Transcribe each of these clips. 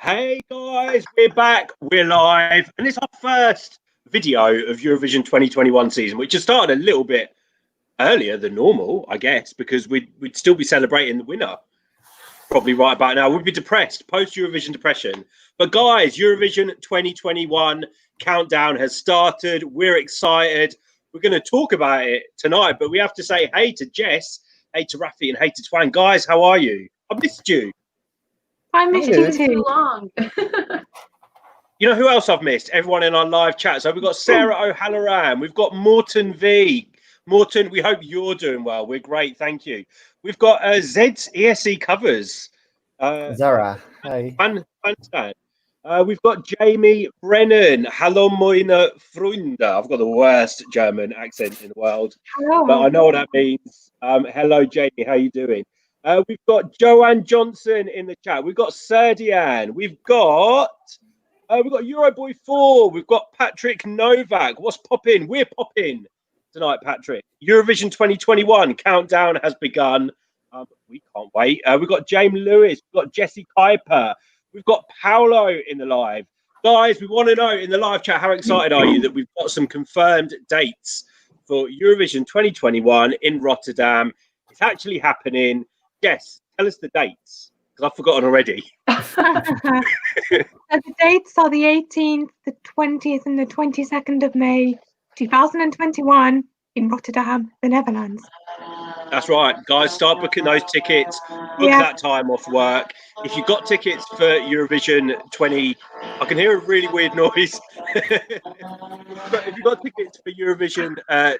Hey guys, we're back, we're live, and it's our first video of Eurovision 2021 season, which has started a little bit earlier than normal, I guess, because we'd still be celebrating the winner probably right about now. We'd be depressed, post-Eurovision depression. But guys, Eurovision 2021 countdown has started. We're excited. We're going to talk about it tonight, but we have to say hey to Jess, hey to Raffy, and hey to Twan. Guys, how are you? I missed you. I missed you too long. You know who else I've missed? Everyone in our live chat. So we've got Sarah O'Halloran. We've got Morton V. Morton, we hope you're doing well. We're great. Thank you. We've got Zed's ESC covers. Zara. Hi. We've got Jamie Brennan. Hallo meine Freunde. I've got the worst German accent in the world. Hello. But I know what that means. Hello, Jamie. How you doing? We've got Joanne Johnson in the chat. We've got Serdian. We've got Euroboy 4. We've got Patrick Novak. What's popping? We're popping tonight, Patrick. Eurovision 2021 countdown has begun. We can't wait. We've got James Lewis. We've got Jesse Kuiper. We've got Paolo in the live. Guys, we want to know in the live chat, how excited are you that we've got some confirmed dates for Eurovision 2021 in Rotterdam? It's actually happening. Jess, tell us the dates, because I've forgotten already. The dates are the 18th, the 20th, and the 22nd of May, 2021 in Rotterdam, the Netherlands. That's right, guys. Start booking those tickets. Book that time off work. If you've got tickets for Eurovision 20, I can hear a really weird noise. But if you've got tickets for Eurovision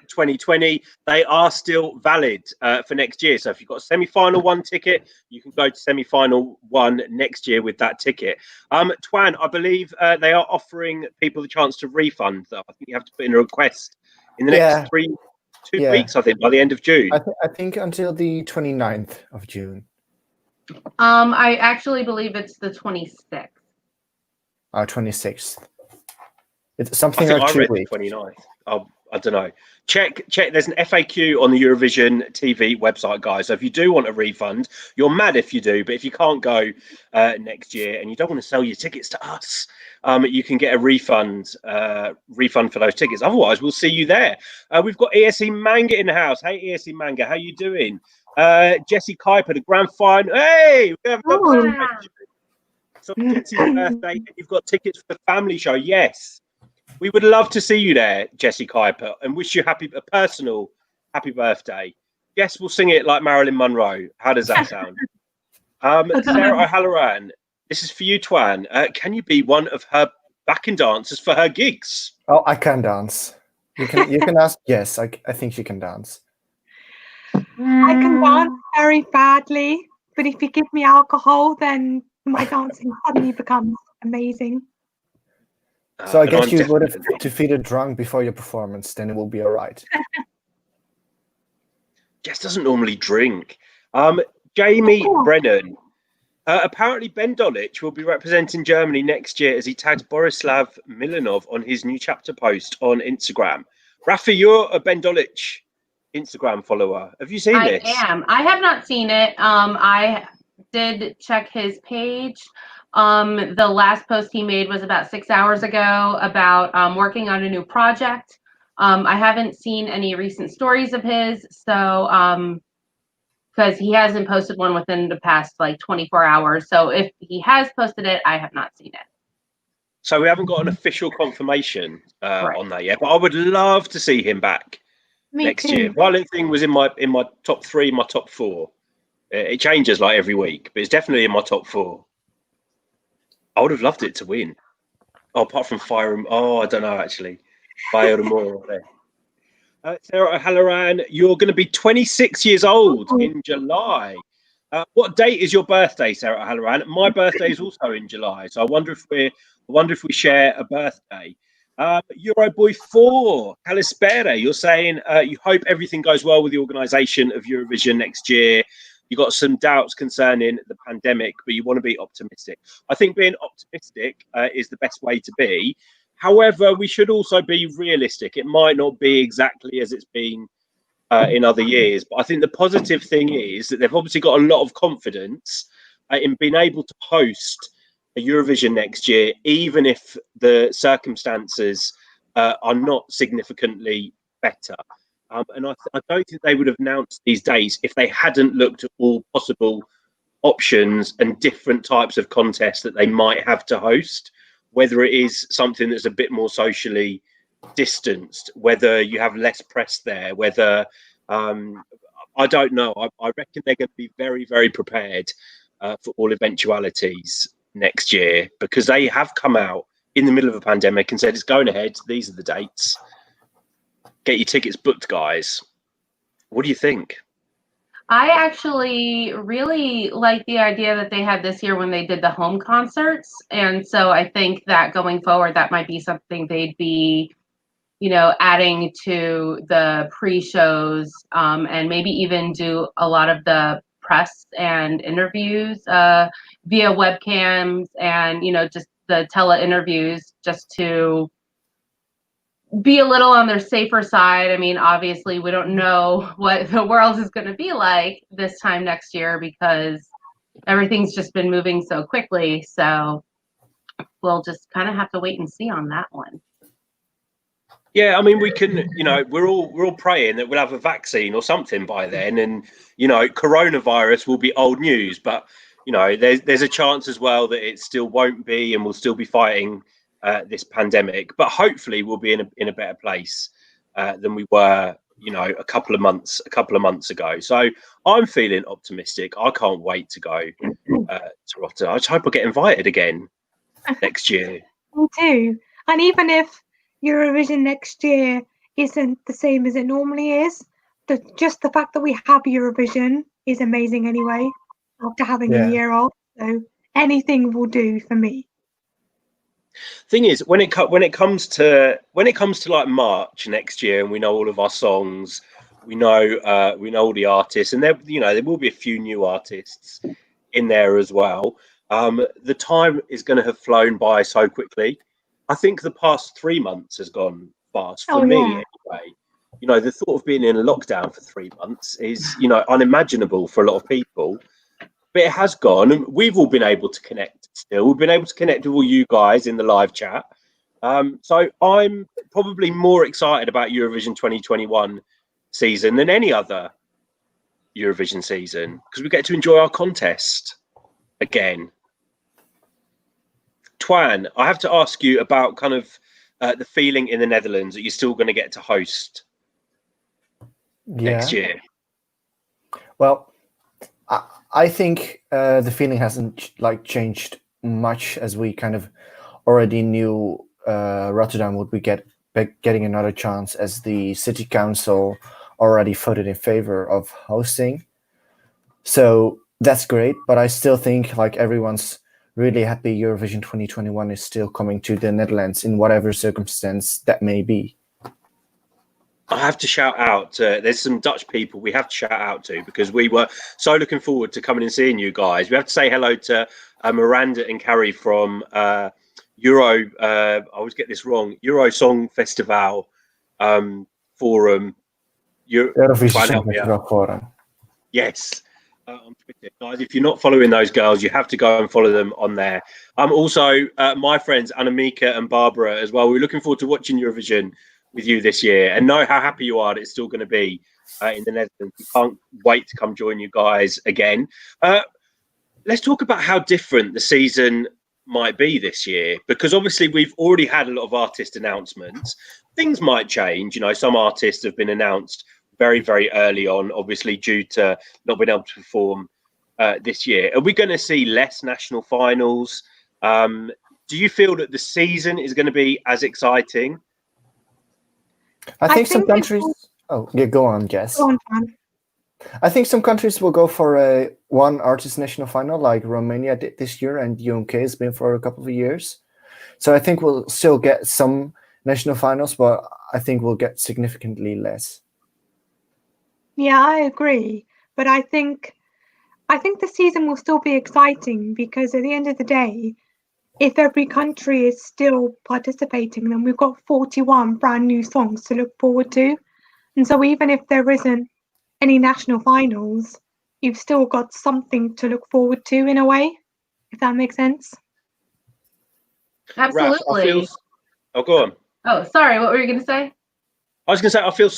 2020, they are still valid for next year. So if you've got a semi-final one ticket, you can go to semi-final one next year with that ticket. Twan, I believe they are offering people the chance to refund. I think you have to put in a request in the next 2 weeks, I think, by the end of June. I think until the 29th of June. I actually believe it's the 26th. 26th. It's something like 2 weeks. 29th. I don't know. Check. There's an FAQ on the Eurovision TV website, guys. So if you do want a refund, you're mad if you do, but if you can't go next year and you don't want to sell your tickets to us, you can get a refund for those tickets. Otherwise, we'll see you there. We've got ESC Manga in the house. Hey, ESC Manga, how you doing? Jesse Kuiper, the grand final. Hey, we have so Jesse's birthday. You've got tickets for the family show. Yes. We would love to see you there, Jesse Kuiper, and wish you a personal happy birthday. Yes, we'll sing it like Marilyn Monroe. How does that sound? Sarah O'Halloran, this is for you, Twan. Can you be one of her backing dancers for her gigs? Oh, I can dance. You can ask. Yes, I think she can dance. I can dance very badly, but if you give me alcohol, then my dancing suddenly becomes amazing. So I guess you would have defeated drunk before your performance, then it will be all right. Jess doesn't normally drink. Jamie Brennan. Apparently Ben Dolic will be representing Germany next year as he tagged Borislav Milanov on his new chapter post on Instagram. Raffy, you're a Ben Dolic Instagram follower. Have you seen this? I am. I have not seen it. I did check his page. The last post he made was about 6 hours ago about working on a new project. I haven't seen any recent stories of his, so because he hasn't posted one within the past like 24 hours. So if he has posted it, I have not seen it. So we haven't got an official confirmation on that yet, but I would love to see him back next year. Violent Thing was in my top 3, my top 4. It changes like every week, but it's definitely in my top 4. I would have loved it to win. Oh, apart from Fire. I don't know, actually. Fire more. Sarah O'Halloran, you're going to be 26 years old in July. What date is your birthday, Sarah O'Halloran? My birthday is also in July, so I wonder if we share a birthday. Euroboy 4, Kalispera, you're saying you hope everything goes well with the organisation of Eurovision next year. You got some doubts concerning the pandemic, but you want to be optimistic. I think being optimistic is the best way to be. However, we should also be realistic. It might not be exactly as it's been in other years, but I think the positive thing is that they've obviously got a lot of confidence in being able to host a Eurovision next year, even if the circumstances are not significantly better. And I don't think they would have announced these days if they hadn't looked at all possible options and different types of contests that they might have to host, whether it is something that's a bit more socially distanced, whether you have less press there, whether I don't know. I reckon they're going to be very, very prepared for all eventualities next year, because they have come out in the middle of a pandemic and said it's going ahead. These are the dates. Get your tickets booked, guys. What do you think? I actually really like the idea that they had this year when they did the home concerts. And so I think that going forward, that might be something they'd be, adding to the pre-shows, and maybe even do a lot of the press and interviews via webcams and, just the tele-interviews, just to be a little on their safer side. I mean, obviously, we don't know what the world is going to be like this time next year because everything's just been moving so quickly. So we'll just kind of have to wait and see on that one. Yeah, I mean, we can, we're all praying that we'll have a vaccine or something by then, and coronavirus will be old news. But there's a chance as well that it still won't be, and we'll still be fighting this pandemic. But hopefully, we'll be in a better place than we were, a couple of months ago. So I'm feeling optimistic. I can't wait to go to Rotterdam. I just hope I get invited again next year. Me too. And even if Eurovision next year isn't the same as it normally is, just the fact that we have Eurovision is amazing anyway, after having a year off. So anything will do for me. Thing is, when it comes to like March next year, and we know all of our songs, we know all the artists, and there will be a few new artists in there as well. The time is going to have flown by so quickly. I think the past 3 months has gone fast for me anyway. The thought of being in a lockdown for 3 months is, unimaginable for a lot of people. But it has gone, and we've all been able to connect still. We've been able to connect with all you guys in the live chat. So I'm probably more excited about Eurovision 2021 season than any other Eurovision season, because we get to enjoy our contest again. Twan, I have to ask you about kind of the feeling in the Netherlands that you're still going to get to host next year. Well, I think the feeling hasn't changed much, as we kind of already knew Rotterdam would be getting another chance, as the city council already voted in favor of hosting. So that's great, but I still think everyone's really happy Eurovision 2021 is still coming to the Netherlands in whatever circumstance that may be. I have to shout out, there's some Dutch people we have to shout out to, because we were so looking forward to coming and seeing you guys. We have to say hello to Miranda and Carrie from Euro, I always get this wrong, Euro Song Festival Forum. Eurovision Forum. Yes. On Twitter, guys, if you're not following those girls, you have to go and follow them on there. Also my friends Annemieke and Barbara as well. We're looking forward to watching Eurovision with you this year, and know how happy you are that it's still going to be in the Netherlands. We can't wait to come join you guys again. Let's talk about how different the season might be this year, because obviously we've already had a lot of artist announcements. Things might change. Some artists have been announced very, very early on, obviously due to not being able to perform this year. Are we going to see less national finals? Do you feel that the season is going to be as exciting? I think some countries... Oh, yeah, go on, Jess. Go on, Twan. I think some countries will go for a one artist national final, like Romania did this year, and the UK has been for a couple of years. So I think we'll still get some national finals, but I think we'll get significantly less. Yeah, I agree. But I think the season will still be exciting, because at the end of the day, if every country is still participating, then we've got 41 brand new songs to look forward to. And so even if there isn't any national finals, you've still got something to look forward to in a way, if that makes sense. Absolutely. Oh, go on. Oh, sorry. What were you going to say? I was going to say, I feel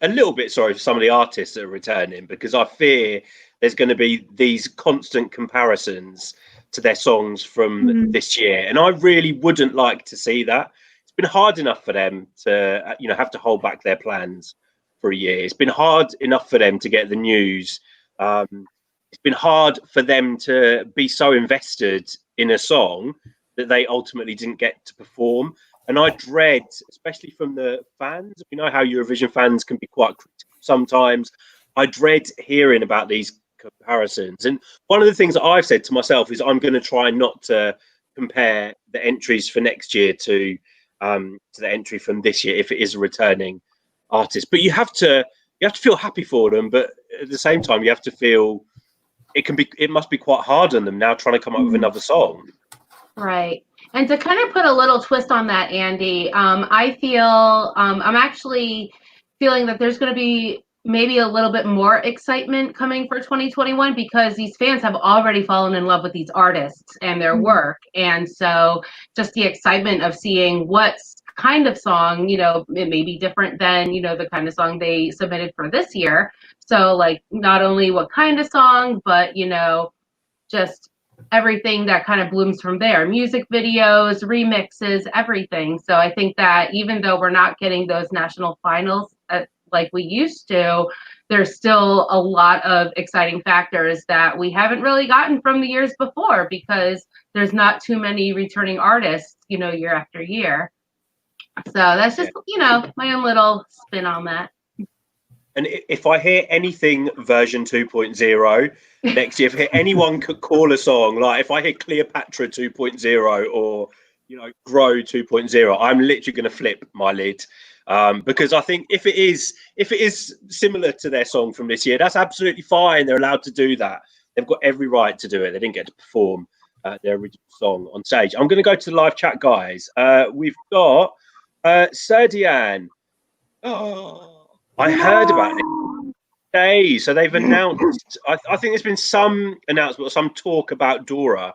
a little bit sorry for some of the artists that are returning, because I fear there's going to be these constant comparisons to their songs from this year. And I really wouldn't like to see that. It's been hard enough for them to, have to hold back their plans for a year. It's been hard enough for them to get the news. It's been hard for them to be so invested in a song that they ultimately didn't get to perform. And I dread, especially from the fans, we know how Eurovision fans can be quite critical sometimes. I dread hearing about these comparisons. And one of the things that I've said to myself is I'm going to try not to compare the entries for next year to the entry from this year if it is a returning artist. But you have to feel happy for them, but at the same time you have to feel it must be quite hard on them now trying to come up with another song. Right. And to kind of put a little twist on that, Andy, I feel I'm actually feeling that there's going to be maybe a little bit more excitement coming for 2021 because these fans have already fallen in love with these artists and their work. And so just the excitement of seeing what kind of song, it may be different than, the kind of song they submitted for this year. So like not only what kind of song, but, just everything that kind of blooms from there, music videos, remixes, everything. So I think that even though we're not getting those national finals like we used to, there's still a lot of exciting factors that we haven't really gotten from the years before because there's not too many returning artists, year after year. So that's just, my own little spin on that. And if I hear anything version 2.0 next year, if anyone could call a song, like if I hear Cleopatra 2.0 or, Grow 2.0, I'm literally going to flip my lid. Because I think if it is similar to their song from this year, that's absolutely fine. They're allowed to do that. They've got every right to do it. They didn't get to perform their original song on stage. I'm going to go to the live chat, guys. We've got Serdian. Oh, I heard about it today. So they've announced, I think there's been some announcement or some talk about Dora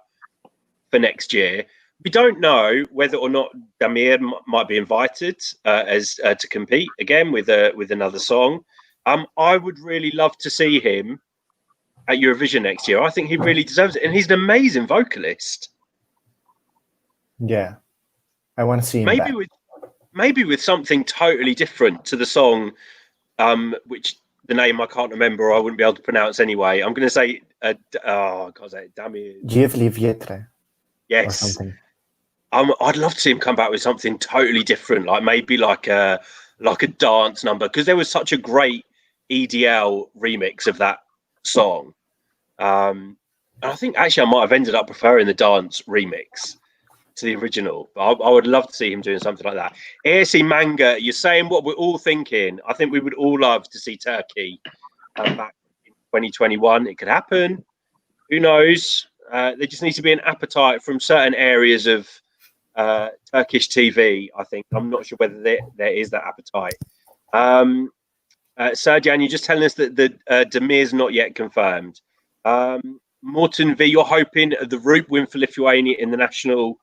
for next year. We don't know whether or not Damir might be invited as to compete again with another song. I would really love to see him at Eurovision next year. I think he really deserves it, and he's an amazing vocalist. Yeah, I want to see him maybe with something totally different to the song, which the name I can't remember or I wouldn't be able to pronounce anyway. I'm going to say, I can't say it, Damir. Gievli Vietre. Yes. Or something. I'd love to see him come back with something totally different, like maybe like a dance number, because there was such a great EDL remix of that song. And I think actually I might have ended up preferring the dance remix to the original. But I would love to see him doing something like that. ASC Manga, you're saying what we're all thinking. I think we would all love to see Turkey back in 2021. It could happen. Who knows? There just needs to be an appetite from certain areas of Turkish TV, I think. I'm not sure whether there is that appetite. Serjan, you're just telling us that the Damir's not yet confirmed. Morton V, you're hoping the Roop win for Lithuania in the national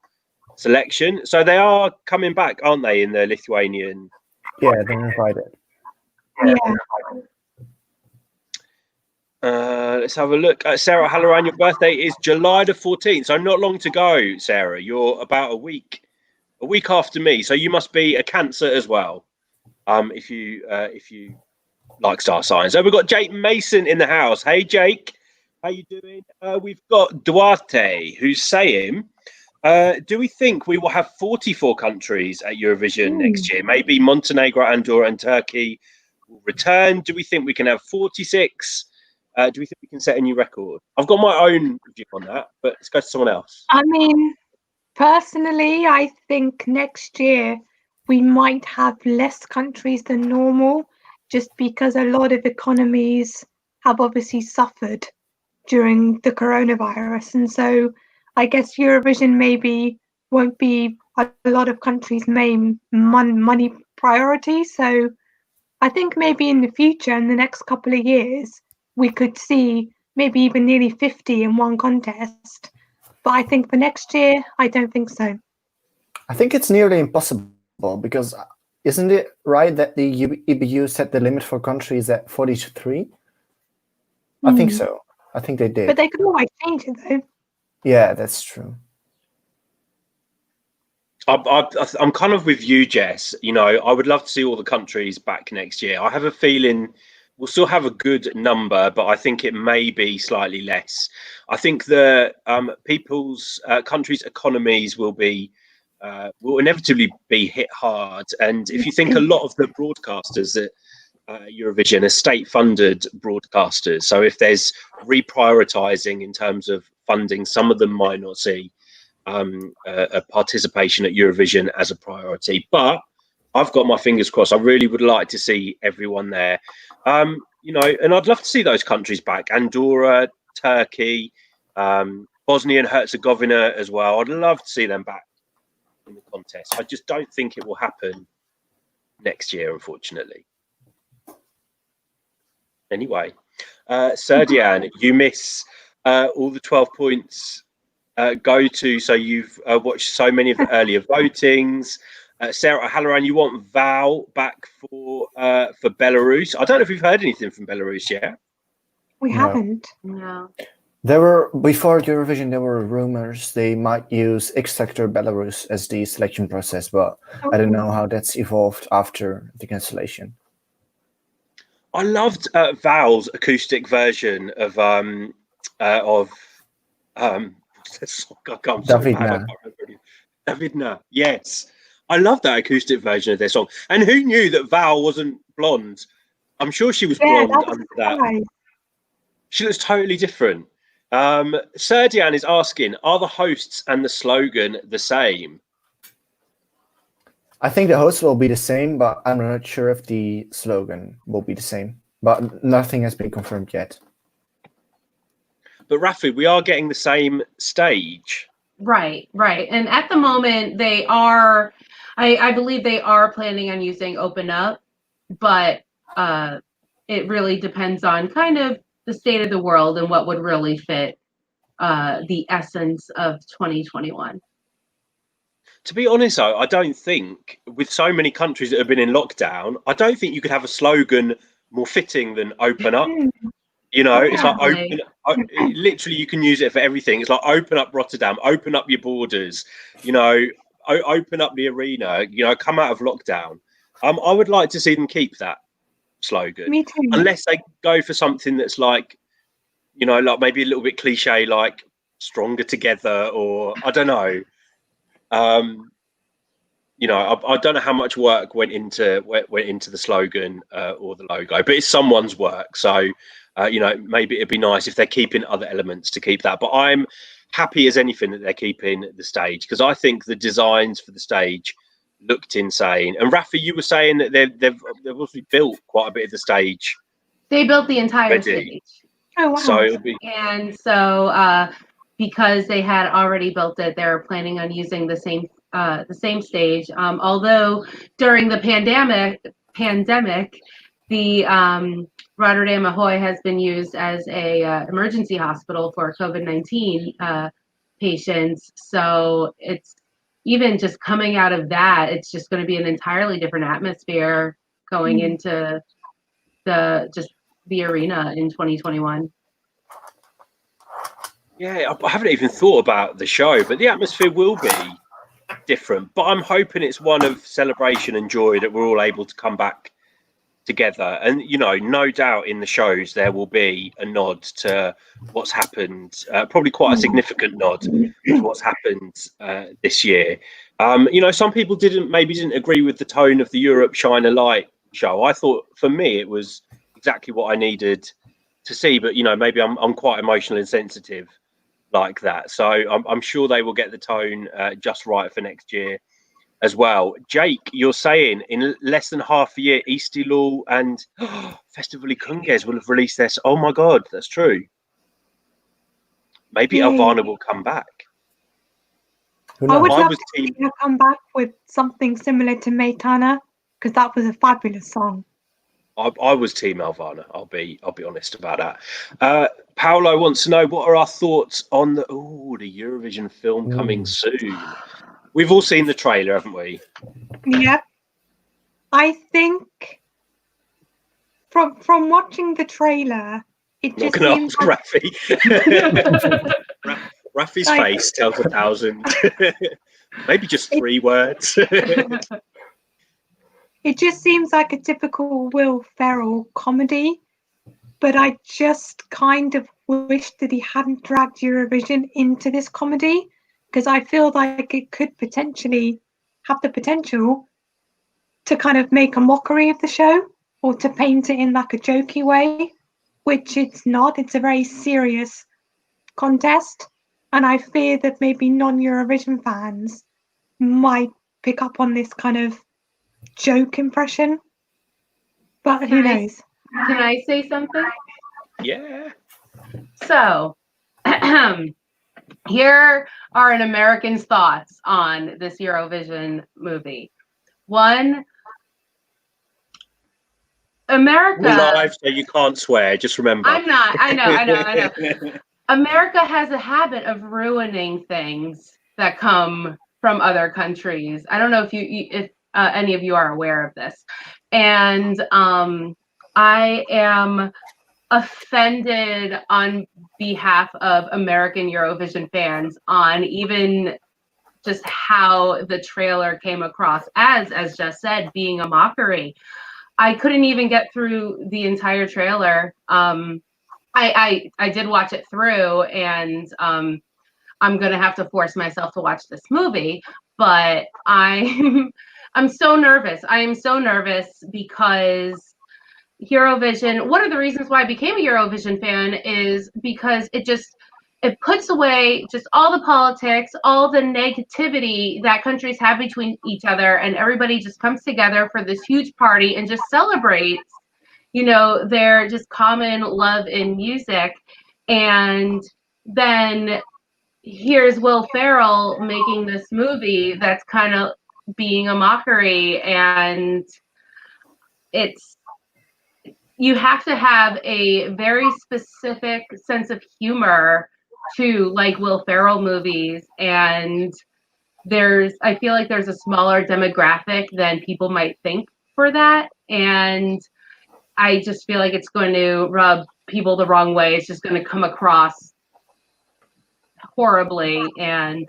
selection. So they are coming back, aren't they, in the Lithuanian? Yeah, they're invited. Yeah. Let's have a look. Sarah Halloran, your birthday is July the 14th, so not long to go, Sarah. You're about a week after me, so you must be a Cancer as well. If you like star signs. So we've got Jake Mason in the house. Hey, Jake, how you doing? We've got Duarte, who's saying, do we think we will have 44 countries at Eurovision next year? Maybe Montenegro, Andorra, and Turkey will return. Do we think we can have 46? Do we think we can set a new record? I've got my own view on that, but let's go to someone else. I mean, personally, I think next year we might have less countries than normal, just because a lot of economies have obviously suffered during the coronavirus. And so I guess Eurovision maybe won't be a lot of countries' main money priority. So I think maybe in the future, in the next couple of years, we could see maybe even nearly 50 in one contest. But I think for next year, I don't think so. I think it's nearly impossible because isn't it right that the EBU set the limit for countries at 43? I think so. I think they did. But they could always change it, though. Yeah, that's true. I'm kind of with you, Jess. You know, I would love to see all the countries back next year. I have a feeling we'll still have a good number, but I think it may be slightly less. I think the people's countries' economies will inevitably be hit hard. And if you think a lot of the broadcasters that Eurovision are state-funded broadcasters, so if there's reprioritizing in terms of funding, some of them might not see a participation at Eurovision as a priority. But I've got my fingers crossed. I really would like to see everyone there. You know, and I'd love to see those countries back: Andorra, Turkey, Bosnia and Herzegovina as well. I'd love to see them back in the contest. I just don't think it will happen next year, unfortunately. Anyway, Serdian, you miss all the 12 points go to. So you've watched so many of the earlier votings. Sarah Halloran, you want Val back for Belarus? I don't know if we've heard anything from Belarus yet. We haven't. No. There were, before Eurovision, there were rumors they might use X Factor Belarus as the selection process, but I don't know how that's evolved after the cancellation. I loved Val's acoustic version of Davidna. Yes, I love that acoustic version of their song. And who knew that Val wasn't blonde? I'm sure she was blonde under that. She looks totally different. Serdian is asking, are the hosts and the slogan the same? I think the hosts will be the same, but I'm not sure if the slogan will be the same. But nothing has been confirmed yet. But Raffy, we are getting the same stage. Right. And at the moment, they are, I believe they are planning on using Open Up, but it really depends on kind of the state of the world and what would really fit the essence of 2021. To be honest, though, I don't think, with so many countries that have been in lockdown, I don't think you could have a slogan more fitting than Open Up. You know, it's like literally you can use it for everything. It's like open up Rotterdam, open up your borders, you know, open up the arena, you know, come out of lockdown. I would like to see them keep that slogan. Me too. Unless they go for something that's like, you know, like maybe a little bit cliche, like stronger together, or I don't know. You know, I don't know how much work went into the slogan or the logo, but it's someone's work. So, you know, maybe it'd be nice if they're keeping other elements to keep that. But I'm happy as anything that they're keeping the stage, because I think the designs for the stage looked insane. And Raffy, you were saying that they've obviously built quite a bit of the stage. They built the entire stage. Oh wow! So it'll be... And so because they had already built it, they're planning on using the same stage. Although during the pandemic, the Rotterdam Ahoy has been used as a emergency hospital for COVID-19 patients. So it's even just coming out of that, it's just going to be an entirely different atmosphere going into the arena in 2021. Yeah, I haven't even thought about the show, but the atmosphere will be different. But I'm hoping it's one of celebration and joy that we're all able to come back together. And, you know, no doubt in the shows there will be a nod to what's happened, probably quite a significant nod to what's happened this year. You know, some people didn't agree with the tone of the Europe Shine a Light show. I thought, for me, it was exactly what I needed to see. But, you know, maybe I'm quite emotional and sensitive like that. So I'm sure they will get the tone just right for next year as well. Jake, you're saying in less than half a year, Istiklal and Festivali Kunges will have released this. Oh my God, that's true. Maybe Elvana will come back. I would love to see her come back with something similar to Maitana, because that was a fabulous song. I was Team Elvana. I'll be honest about that. Paolo wants to know, what are our thoughts on the Eurovision film coming soon? We've all seen the trailer, haven't we? Yeah. I think from watching the trailer, it Not just going to seems ask like Raffy. Raffy's face tells 1,000. Maybe just 3 words. it just seems like a typical Will Ferrell comedy, but I just kind of wish that he hadn't dragged Eurovision into this comedy, because I feel like it could potentially have the potential to kind of make a mockery of the show or to paint it in like a jokey way, which it's not. It's a very serious contest, and I fear that maybe non-Eurovision fans might pick up on this kind of joke impression, but who knows? Can I say something? Yeah. So, here are an American's thoughts on this Eurovision movie. One, America. We're live, so you can't swear. Just remember. I'm not. I know. America has a habit of ruining things that come from other countries. I don't know if any of you are aware of this, and I am offended on behalf of American Eurovision fans on even just how the trailer came across as Jess said, being a mockery. I couldn't even get through the entire trailer. I did watch it through, and I'm gonna have to force myself to watch this movie. But I'm so nervous. I am so nervous because Eurovision. One of the reasons why I became a Eurovision fan is because it puts away just all the politics, all the negativity that countries have between each other, and everybody just comes together for this huge party and just celebrates, their just common love in music. And then here's Will Ferrell making this movie that's kind of being a mockery, and you have to have a very specific sense of humor to like Will Ferrell movies, and I feel like there's a smaller demographic than people might think for that, and I just feel like it's going to rub people the wrong way. It's just going to come across horribly, and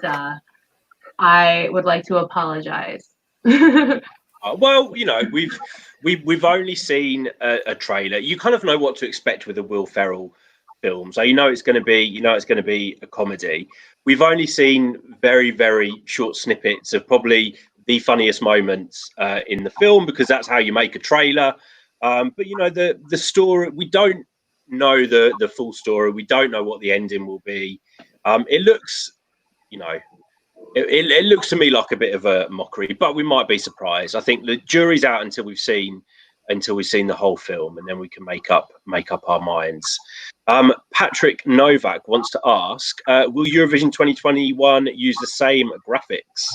I would like to apologize. Well, we've only seen a trailer. You kind of know what to expect with a Will Ferrell film, so it's going to be a comedy. We've only seen very, very short snippets of probably the funniest moments in the film, because that's how you make a trailer. But the story, we don't know the full story. We don't know what the ending will be. It looks, it looks to me like a bit of a mockery, but we might be surprised. I think the jury's out until we've seen the whole film, and then we can make up our minds. Patrick Novak wants to ask, will Eurovision 2021 use the same graphics?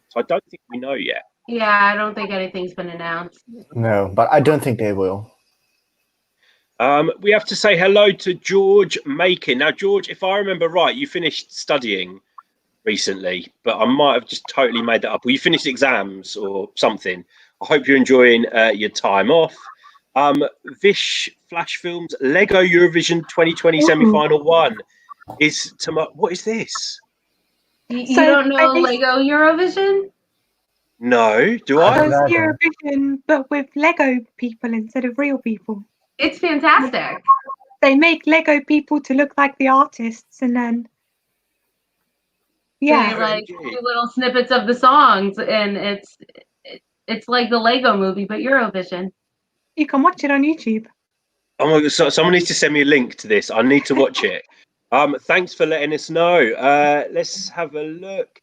So I don't think we know yet. Yeah, I don't think anything's been announced. No, but I don't think they will. We have to say hello to George Makin. Now, George, if I remember right, you finished studying recently, but I might have just totally made that up. Well, you finished exams or something. I hope you're enjoying your time off. Vish Flash Films Lego Eurovision 2020 semi-final 1 is tomorrow. What is this? You don't know Lego Eurovision? No, do I? It's Eurovision, but with Lego people instead of real people. It's fantastic. They make Lego people to look like the artists, and then they do little snippets of the songs, and it's like the Lego movie, but Eurovision. You can watch it on YouTube. Oh my God! So someone needs to send me a link to this. I need to watch it. Thanks for letting us know. Let's have a look.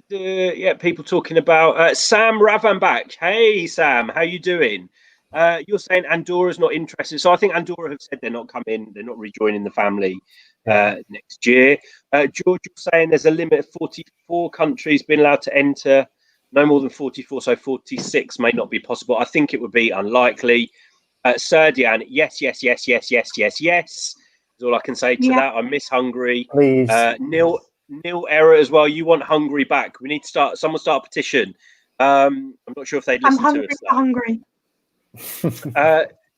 Yeah, people talking about Sam Ravanbach. Hey, Sam, how you doing? You're saying Andorra's not interested. So I think Andorra have said they're not coming. They're not rejoining the family next year. George, you're saying there's a limit of 44 countries being allowed to enter. No more than 44, so 46 may not be possible. I think it would be unlikely. Serdian, yes. Is all I can say to that. I miss Hungary. Please. Nil error as well. You want Hungary back? We need to someone start a petition. I'm not sure if they'd listen to us. I'm hungry.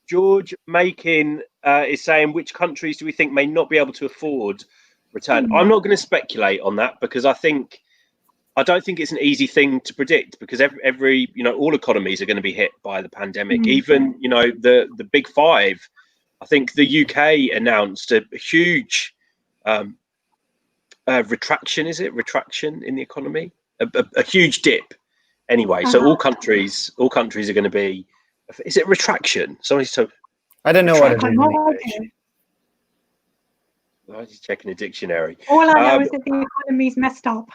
George Makin is saying, which countries do we think may not be able to afford return? I'm not going to speculate on that because I don't think it's an easy thing to predict because every all economies are going to be hit by the pandemic. Even the big five. I think the UK announced a huge retraction. Is it retraction in the economy? A huge dip. Anyway, so all countries are going to be. Is it retraction? Somebody's told. I don't know what it is. I'm just checking a dictionary. All I know is that the economy's messed up.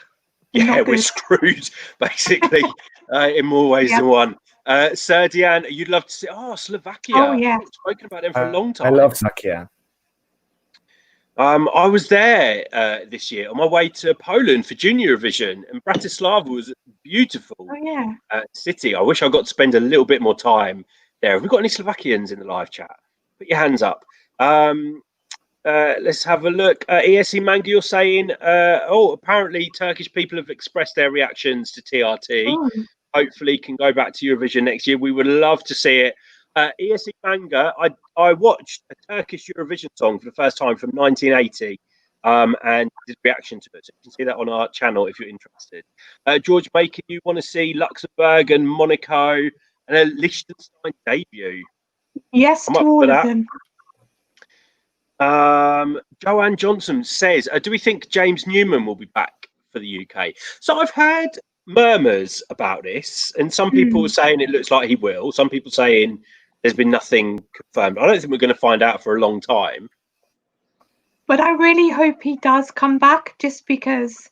Yeah, we're screwed basically in more ways than one. Sir Diane, you'd love to see. Oh, Slovakia. Oh yeah. I've spoken about them for a long time. I love Slovakia. I was there this year on my way to Poland for Junior Eurovision, and Bratislava was a beautiful city. I wish I got to spend a little bit more time there. Have we got any Slovakians in the live chat? Put your hands up. Let's have a look. ESC Manga, you're saying, apparently Turkish people have expressed their reactions to TRT. Hopefully can go back to Eurovision next year. We would love to see it. ESC Manga, I watched a Turkish Eurovision song for the first time from 1980 and did a reaction to it. So you can see that on our channel if you're interested. George Baker, you want to see Luxembourg and Monaco and a Liechtenstein debut? Yes, to all of them. Joanne Johnson says, do we think James Newman will be back for the UK? So I've heard murmurs about this, and some people are saying it looks like he will. Some people saying there's been nothing confirmed. I don't think we're going to find out for a long time. But I really hope he does come back, just because,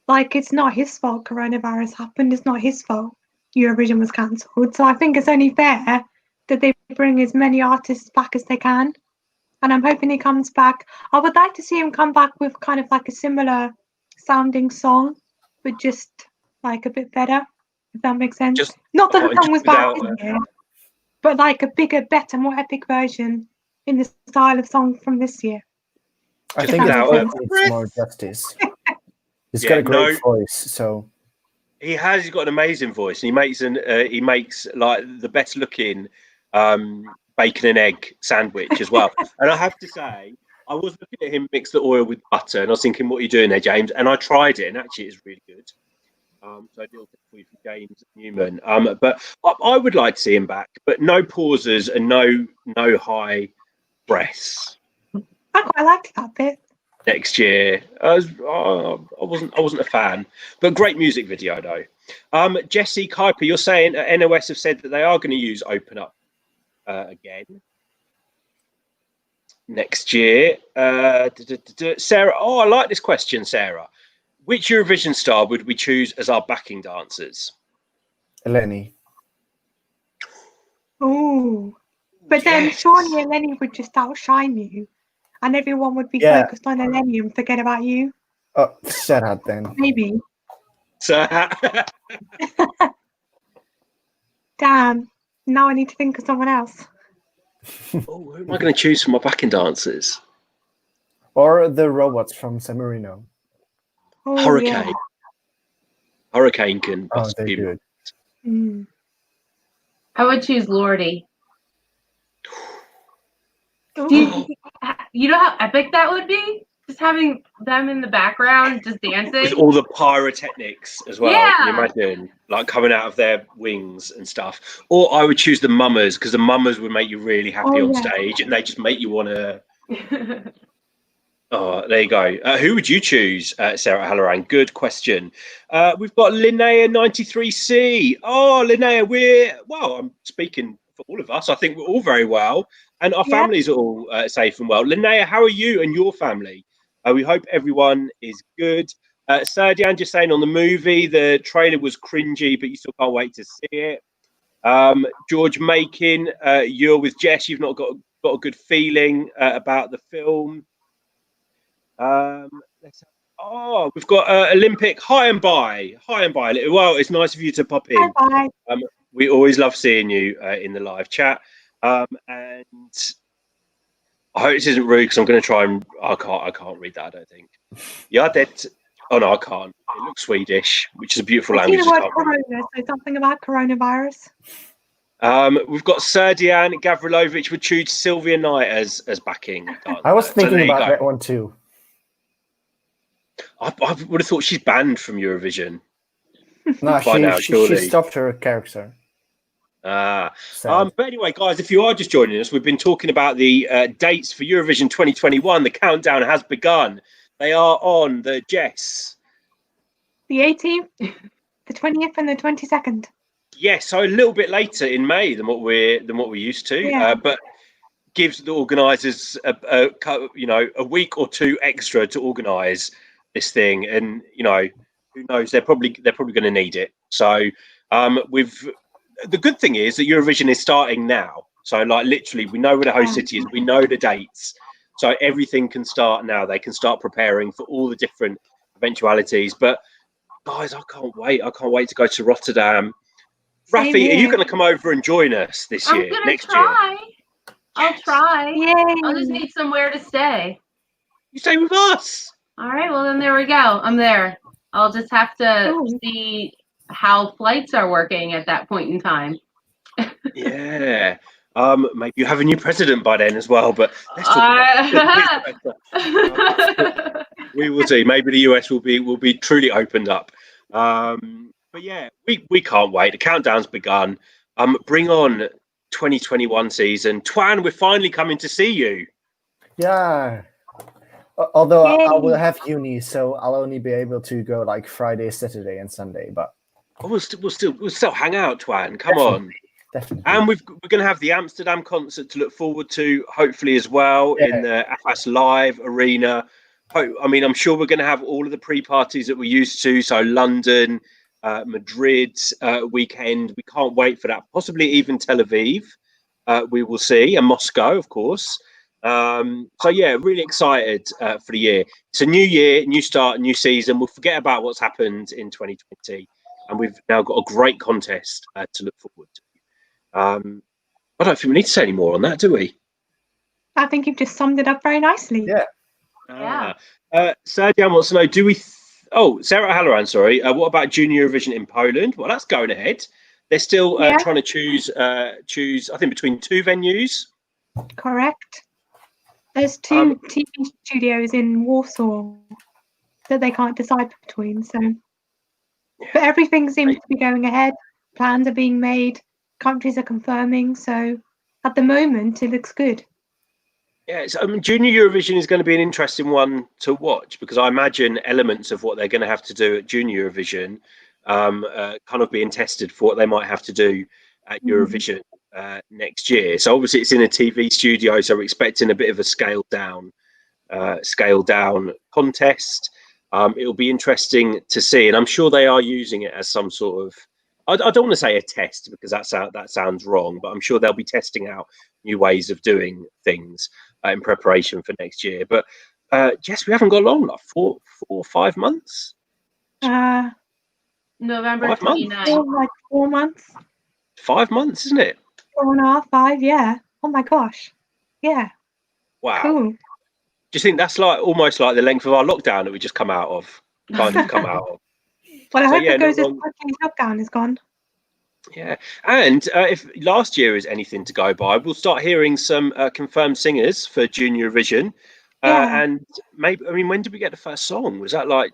it's not his fault coronavirus happened. It's not his fault Eurovision was cancelled. So I think it's only fair that they bring as many artists back as they can. And I'm hoping he comes back. I would like to see him come back with kind of like a similar sounding song, but just a bit better, if that makes sense. Not that the song was bad, but a bigger, better, more epic version in the style of song from this year. I think it's more justice. He's got a great voice, so he's got an amazing voice, and he makes the best looking bacon and egg sandwich as well. And I have to say, I was looking at him mix the oil with butter, and I was thinking, what are you doing there, James? And I tried it, and actually it's really good. So I deal with James Newman. But I would like to see him back, but no pauses and no high breaths. I quite liked that bit. Next year, I wasn't a fan, but great music video though. Jesse Kuiper, you're saying NOS have said that they are going to use Open Up again next year. Sarah, I like this question, Sarah. Which Eurovision star would we choose as our backing dancers? Eleni. Oh, but then surely Eleni would just outshine you, and everyone would be focused on Eleni and forget about you. Oh, shut up then. Maybe. Damn. Now I need to think of someone else. Who am I going to choose for my backing dancers? Or the robots from San Marino. Oh, Hurricane. Yeah. Hurricane can be good. I would choose Lordy. You know how epic that would be? Just having them in the background, just dancing. With all the pyrotechnics as well. Yeah. Can you imagine? Coming out of their wings and stuff. Or I would choose the Mummers, because the Mummers would make you really happy on stage, and they just make you want to... Oh, there you go. Who would you choose, Sarah Halloran? Good question. We've got Linnea 93C. Oh, Linnea, I'm speaking for all of us. I think we're all very well, and our families are all safe and well. Linnea, how are you and your family? We hope everyone is good. Serdian just saying on the movie, the trailer was cringy, but you still can't wait to see it. George Makin, you're with Jess. You've not got a good feeling about the film. We've got Olympic High and by. Well, it's nice of you to pop in. Bye. We always love seeing you in the live chat. And I hope this isn't rude because I'm going to try and I can't read that. I don't think. Yeah, that. Oh no, I can't. It looks Swedish, which is a beautiful I see language. the word corona, so something about coronavirus. We've got Serdian Gavrilovic would choose Sylvia Knight as backing. I was thinking about that one too. I would have thought she's banned from Eurovision. No, she stopped her character. But anyway, guys, if you are just joining us, we've been talking about the dates for Eurovision 2021. The countdown has begun. They are on the Jess. The 18th, the 20th, and the 22nd. Yes, so a little bit later in May than what we're used to, but gives the organisers a week or two extra to organise this thing, and who knows, they're probably going to need it. So the good thing is that Eurovision is starting now, so like literally we know where the host city is, we know the dates, so everything can start now. They can start preparing for all the different eventualities. But guys, I can't wait to go to Rotterdam. Raffy, are you going to come over and join us this year? Next year? I'll try. Yay. I'll just need somewhere to stay. You stay with us. All right. Well, then there we go. I'm there. I'll just have to see how flights are working at that point in time. Yeah. Maybe you have a new president by then as well. But let's talk about we will see. Maybe the US will be truly opened up. But yeah, we can't wait. The countdown's begun. Bring on 2021 season. Twan, we're finally coming to see you. Yeah. Although I will have uni, so I'll only be able to go like Friday, Saturday, and Sunday. But we'll still hang out, Twan. Come on. Definitely. And we're going to have the Amsterdam concert to look forward to, hopefully as well, in the AFAS Live arena. I mean, I'm sure we're going to have all of the pre-parties that we're used to. So London, Madrid weekend. We can't wait for that. Possibly even Tel Aviv. We will see, and Moscow, of course. So yeah, really excited for the year. It's a new year, new start, new season. We'll forget about what's happened in 2020, and we've now got a great contest to look forward to. I don't think we need to say any more on that, do we? I think you've just summed it up very nicely. Yeah. Serdian wants to know, Sarah Halloran, sorry. What about Junior Eurovision in Poland? Well, that's going ahead. They're still trying to choose, I think, between two venues. Correct. There's two TV studios in Warsaw that they can't decide between. So, but everything seems to be going ahead. Plans are being made. Countries are confirming. So, at the moment, it looks good. Yeah, Junior Eurovision is going to be an interesting one to watch, because I imagine elements of what they're going to have to do at Junior Eurovision kind of being tested for what they might have to do at Eurovision next year. So obviously it's in a TV studio, so we're expecting a bit of a scaled down contest. It'll be interesting to see, and I'm sure they are using it as some sort of, I don't want to say a test because that sounds wrong, but I'm sure they'll be testing out new ways of doing things in preparation for next year. But Jess, we haven't got long, like 4 or 5 months. November 29th. Like 4 months. 5 months, isn't it? 4.5, 5. Yeah. Oh my gosh. Yeah. Wow. Cool. Do you think that's like almost like the length of our lockdown that we just come out of? Kind of come out of. Well, I hope it goes as quickly as lockdown is gone. Yeah, and if last year is anything to go by, we'll start hearing some confirmed singers for Junior Eurovision. And maybe, I mean, when did we get the first song? Was that like?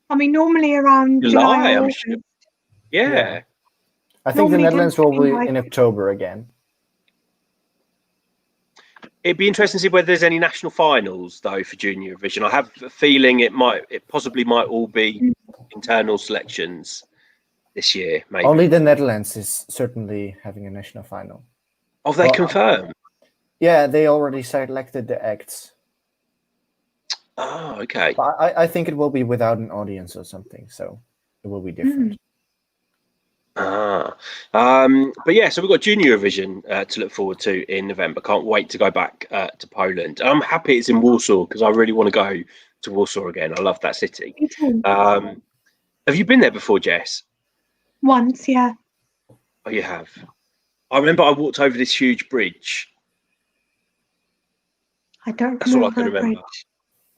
I mean, normally around July. I'm sure. Yeah. I think the Netherlands will be in October again. It'd be interesting to see whether there's any national finals though for Junior Eurovision. I have a feeling it possibly might all be internal selections this year. Maybe only the Netherlands is certainly having a national final. Oh, they confirmed? Yeah, they already selected the acts. Oh, okay. But I think it will be without an audience or something, so it will be different. But yeah, so we've got Junior Eurovision to look forward to in November. Can't wait to go back to Poland. I'm happy it's in Warsaw because I really want to go to Warsaw again. I love that city. Me too. Have you been there before, Jess? Once, yeah. Oh, you have. I remember I walked over this huge bridge. I don't That's all I remember can the remember.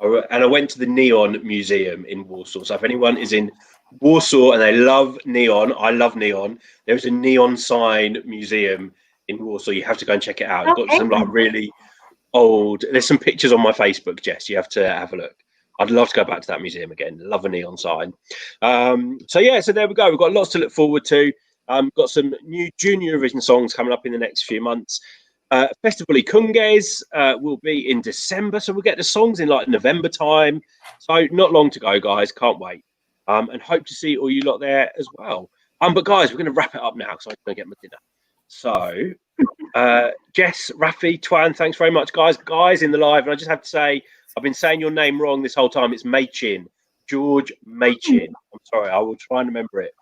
bridge. And I went to the Neon Museum in Warsaw. So if anyone is in Warsaw and they love neon, I love neon. There's a neon sign museum in Warsaw. You have to go and check it out. It's got some like really old. There's some pictures on my Facebook, Jess. You have to have a look. I'd love to go back to that museum again. Love a neon sign. So there we go. We've got lots to look forward to. Got some new Junior Eurovision songs coming up in the next few months. Festival y Cungues will be in December, so we'll get the songs in like November time. So not long to go, guys. Can't wait. And hope to see all you lot there as well. But guys, we're going to wrap it up now because I'm going to get my dinner. So, Jess, Raffy, Twan, thanks very much, guys in the live. And I just have to say, I've been saying your name wrong this whole time. It's Machin, George Machin. I'm sorry. I will try and remember it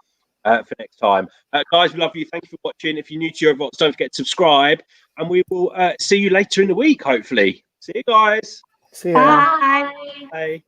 for next time. Guys, we love you. Thank you for watching. If you're new to Eurovoxx, don't forget to subscribe. And we will see you later in the week, hopefully. See you guys. See ya. Bye. Bye.